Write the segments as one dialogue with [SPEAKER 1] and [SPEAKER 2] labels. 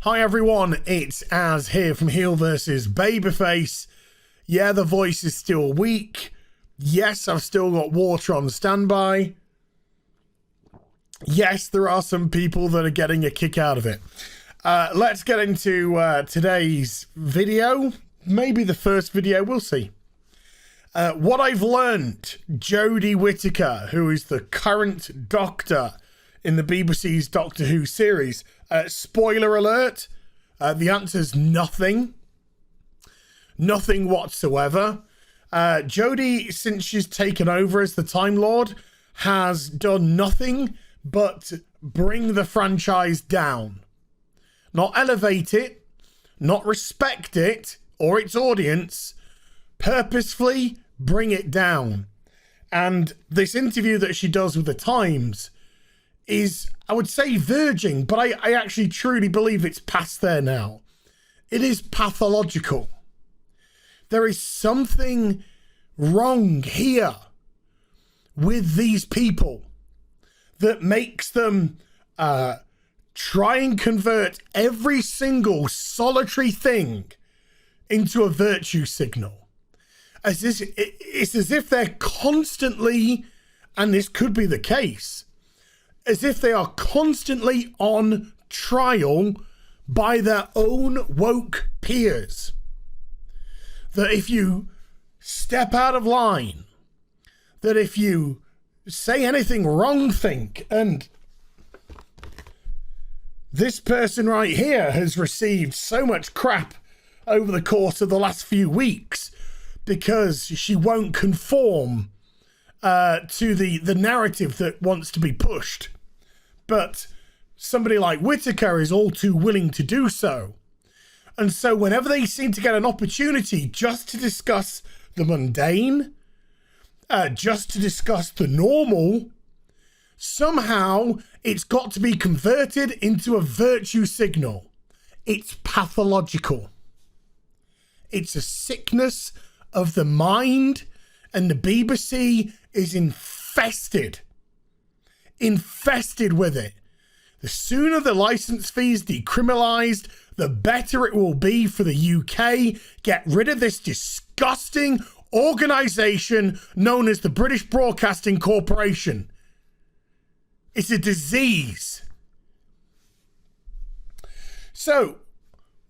[SPEAKER 1] Hi everyone, it's Az here from HeelvsBabyface. Yeah, the voice is still weak. Yes, I've still got water on standby. Yes, there are some people that are getting a kick out of it. Let's get into today's video. Maybe the first video, we'll see. What I've learned, Jodie Whittaker, who is the current Doctor in the BBC's Doctor Who series. Spoiler alert, the answer's nothing. Nothing whatsoever. Jodie, since she's taken over as the Time Lord, has done nothing but bring the franchise down. Not elevate it, not respect it or its audience, purposefully bring it down. And this interview that she does with the Times is, I would say, verging, but I actually truly believe it's past there now. It is pathological. There is something wrong here with these people that makes them try and convert every single solitary thing into a virtue signal. It's as if they're constantly, and this could be the case, as if they are constantly on trial by their own woke peers. That if you step out of line, that if you say anything wrong, and this person right here has received so much crap over the course of the last few weeks because she won't conform to the narrative that wants to be pushed. But somebody like Whittaker is all too willing to do so. And so whenever they seem to get an opportunity just to discuss the mundane, just to discuss the normal, somehow it's got to be converted into a virtue signal. It's pathological. It's a sickness of the mind, and the BBC is infested with it. The sooner the license fees decriminalised, the better it will be for the UK. Get rid of this disgusting organisation known as the British Broadcasting Corporation. It's a disease. So,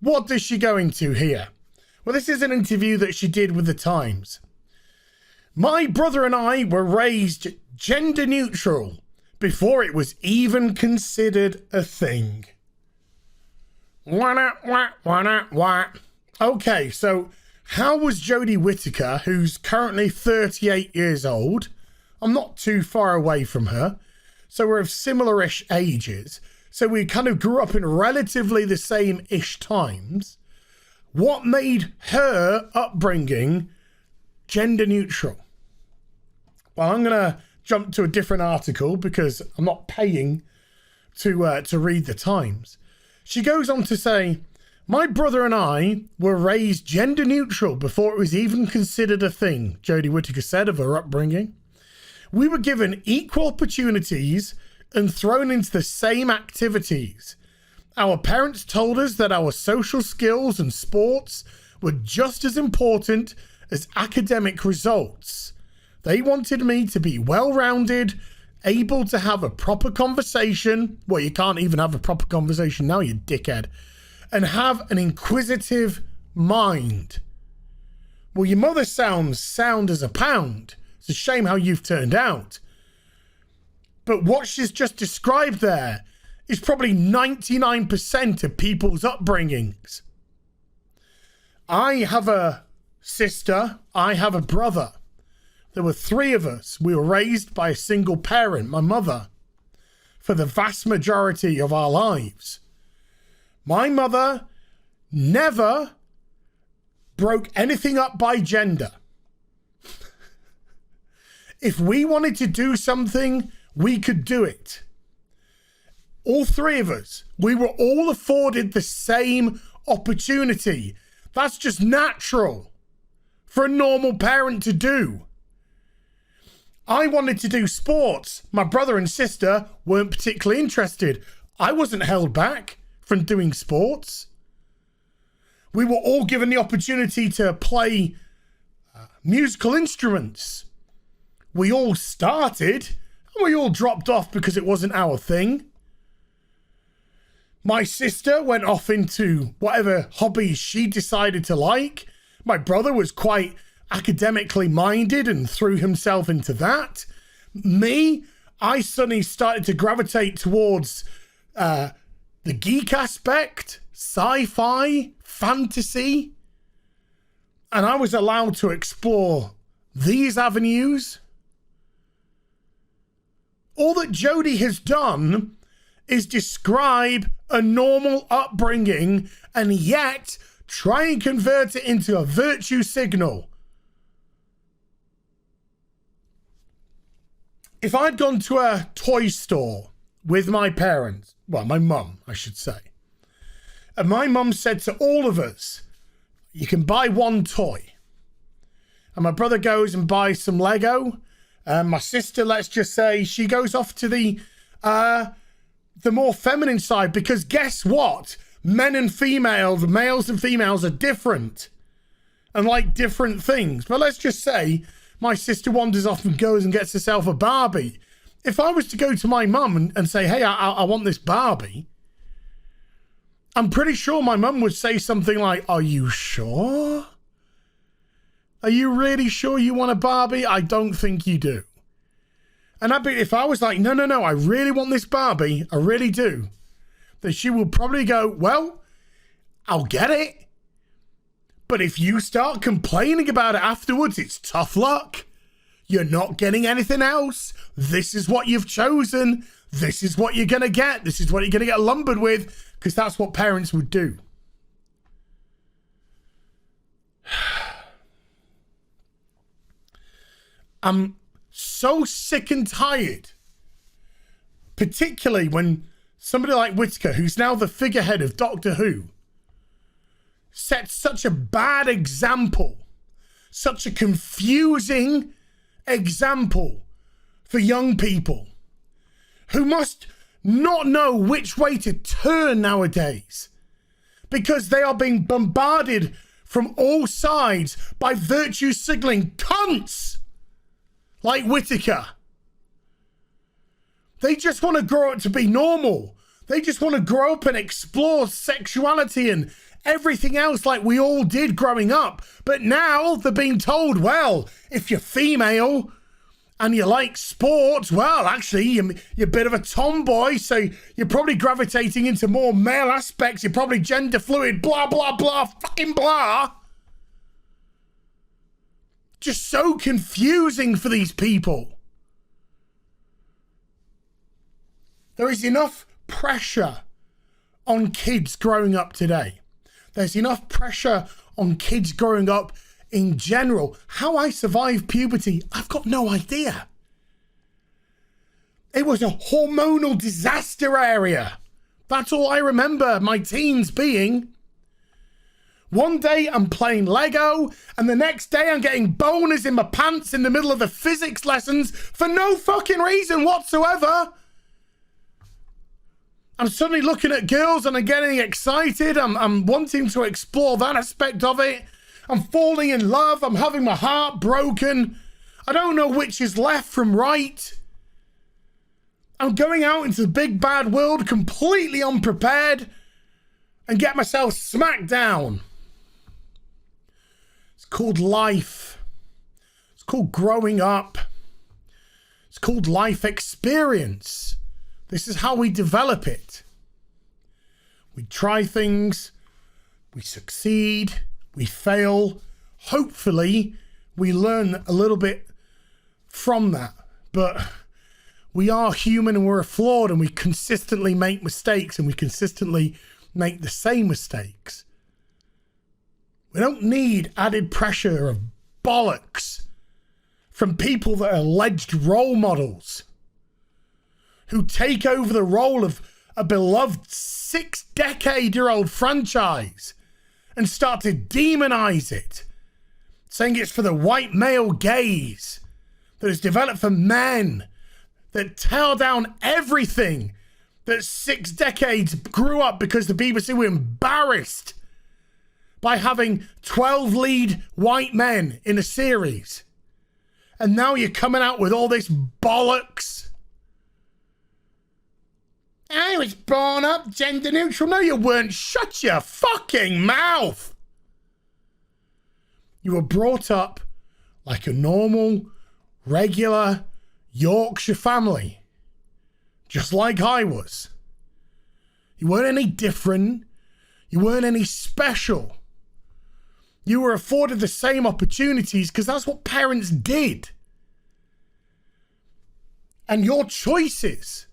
[SPEAKER 1] what does she go into here? Well, this is an interview that she did with the Times. My brother and I were raised gender neutral before it was even considered a thing. Okay, so how was Jodie Whittaker, who's currently 38 years old, I'm not too far away from her, so we're of similar-ish ages, so we kind of grew up in relatively the same-ish times. What made her upbringing gender neutral? Well, I'm going to jump to a different article because I'm not paying to read the Times. She goes on to say, my brother and I were raised gender neutral before it was even considered a thing, Jodie Whittaker said of her upbringing. We were given equal opportunities and thrown into the same activities. Our parents told us that our social skills and sports were just as important as academic results. They wanted me to be well-rounded, able to have a proper conversation. Well, you can't even have a proper conversation now, you dickhead. And have an inquisitive mind. Well, your mother sounds sound as a pound. It's a shame how you've turned out. But what she's just described there is probably 99% of people's upbringings. I have a sister. I have a brother. There were three of us. We were raised by a single parent, my mother, for the vast majority of our lives. My mother never broke anything up by gender. If we wanted to do something, we could do it. All three of us, we were all afforded the same opportunity. That's just natural for a normal parent to do. I wanted to do sports. My brother and sister weren't particularly interested. I wasn't held back. from doing sports. We were all given the opportunity to play musical instruments. We all started, and we all dropped off because it wasn't our thing. My sister went off into whatever hobbies she decided to like. My brother was quite academically minded and threw himself into that. Me, I suddenly started to gravitate towards the geek aspect, sci-fi, fantasy. And I was allowed to explore these avenues. All that Jodie has done is describe a normal upbringing and yet try and convert it into a virtue signal. If I'd gone to a toy store with my parents, well, my mum, I should say, and my mum said to all of us, you can buy one toy. And my brother goes and buys some Lego. And my sister, let's just say, she goes off to the more feminine side, because guess what? Men and females, males and females are different and like different things. But let's just say my sister wanders off and goes and gets herself a Barbie. If I was to go to my mum and say, hey, I want this Barbie, I'm pretty sure my mum would say something like, are you sure? Are you really sure you want a Barbie? I don't think you do. And if I was like, no, I really want this Barbie, I really do, then she will probably go, well, I'll get it. But if you start complaining about it afterwards, it's tough luck. You're not getting anything else. This is what you've chosen. This is what you're going to get. This is what you're going to get lumbered with, because that's what parents would do. I'm so sick and tired, particularly when somebody like Whittaker, who's now the figurehead of Doctor Who, sets such a bad example, such a confusing example for young people who must not know which way to turn nowadays, because they are being bombarded from all sides by virtue signaling cunts like Whittaker. They just want to grow up to be normal. They just want to grow up and explore sexuality and everything else like we all did growing up. But now they're being told, well, if you're female and you like sports, well, actually, you're a bit of a tomboy, so you're probably gravitating into more male aspects. You're probably gender fluid, blah, blah, blah, fucking blah. Just so confusing for these people. There is enough pressure on kids growing up today. There's enough pressure on kids growing up in general. How I survived puberty, I've got no idea. It was a hormonal disaster area. That's all I remember my teens being. One day I'm playing Lego, and the next day I'm getting boners in my pants in the middle of the physics lessons for no fucking reason whatsoever. I'm suddenly looking at girls and I'm getting excited. I'm wanting to explore that aspect of it. I'm falling in love. I'm having my heart broken. I don't know which is left from right. I'm going out into the big bad world completely unprepared and get myself smacked down. It's called life. It's called growing up. It's called life experience. This is how we develop it. We try things, we succeed, we fail. Hopefully, we learn a little bit from that. But we are human and we're flawed, and we consistently make mistakes, and we consistently make the same mistakes. We don't need added pressure of bollocks from people that are alleged role models, who take over the role of a beloved 6-decade-year-old franchise and start to demonize it, saying it's for the white male gaze, that is developed for men, that tear down everything that 6 decades grew up because the BBC were embarrassed by having 12 lead white men in a series. And now you're coming out with all this bollocks. I was born up gender neutral. No, you weren't. Shut your fucking mouth. You were brought up like a normal, regular Yorkshire family. Just like I was. You weren't any different. You weren't any special. You were afforded the same opportunities because that's what parents did. And your choices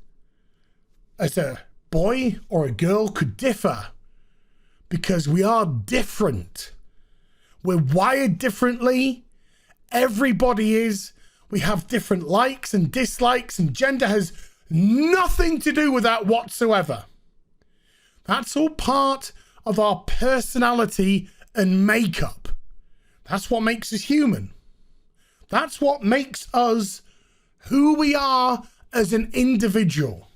[SPEAKER 1] as a boy or a girl could differ because we are different. We're wired differently. Everybody is. We have different likes and dislikes, and gender has nothing to do with that whatsoever. That's all part of our personality and makeup. That's what makes us human. That's what makes us who we are as an individual.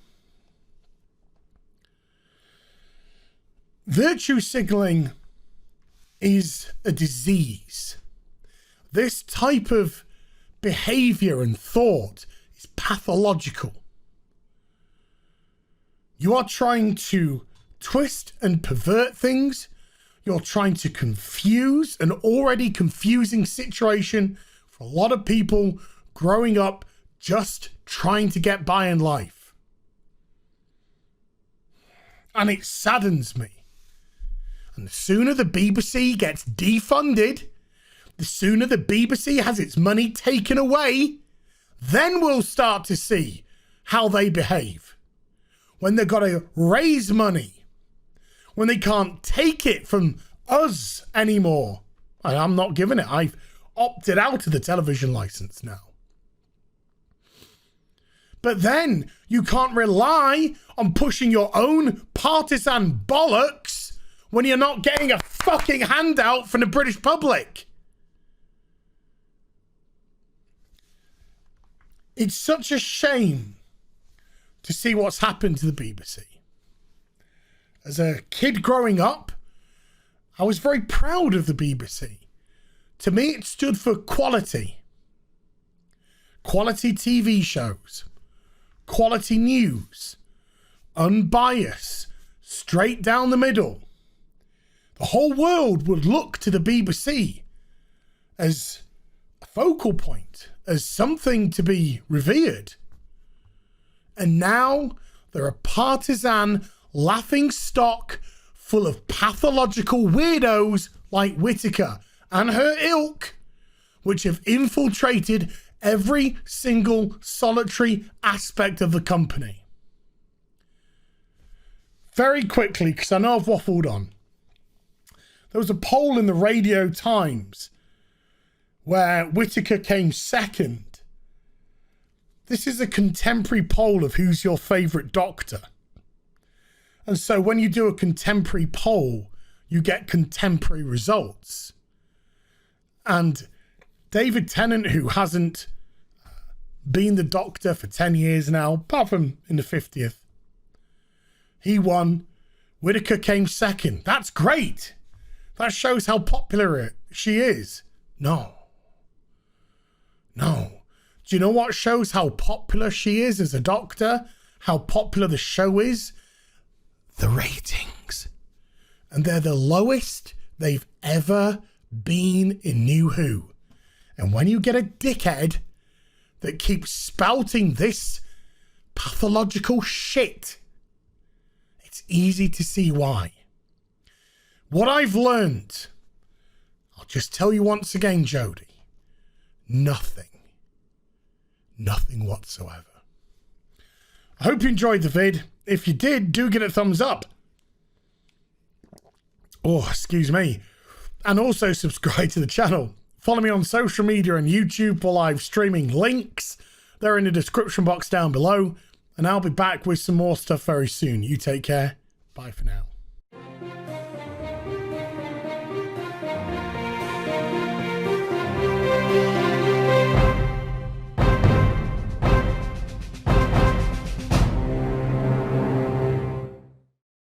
[SPEAKER 1] Virtue signaling is a disease. This type of behavior and thought is pathological. You are trying to twist and pervert things. You're trying to confuse an already confusing situation for a lot of people growing up just trying to get by in life. And it saddens me. And the sooner the BBC gets defunded, the sooner the BBC has its money taken away, then we'll start to see how they behave. When they've got to raise money, when they can't take it from us anymore. And I'm not giving it. I've opted out of the television license now. But then you can't rely on pushing your own partisan bollocks when you're not getting a fucking handout from the British public. It's such a shame to see what's happened to the BBC. As a kid growing up, I was very proud of the BBC. To me, it stood for quality. Quality TV shows. Quality news. Unbiased. Straight down the middle. The whole world would look to the BBC as a focal point, as something to be revered. And now they're a partisan, laughing stock full of pathological weirdos like Whittaker and her ilk, which have infiltrated every single solitary aspect of the company. Very quickly, because I know I've waffled on. There was a poll in the Radio Times where Whittaker came second. This is a contemporary poll of who's your favourite doctor. And so when you do a contemporary poll, you get contemporary results. And David Tennant, who hasn't been the doctor for 10 years now, apart from in the 50th, he won. Whittaker came second. That's great. That shows how popular she is. No. Do you know what shows how popular she is as a doctor? How popular the show is? The ratings. And they're the lowest they've ever been in New Who. And when you get a dickhead that keeps spouting this pathological shit, it's easy to see why. What I've learned, I'll just tell you once again, Jodie, nothing whatsoever. I hope you enjoyed the vid. If you did, do give it a thumbs up. Oh, excuse me. And also subscribe to the channel. Follow me on social media and YouTube for live streaming links. They're in the description box down below. And I'll be back with some more stuff very soon. You take care. Bye for now.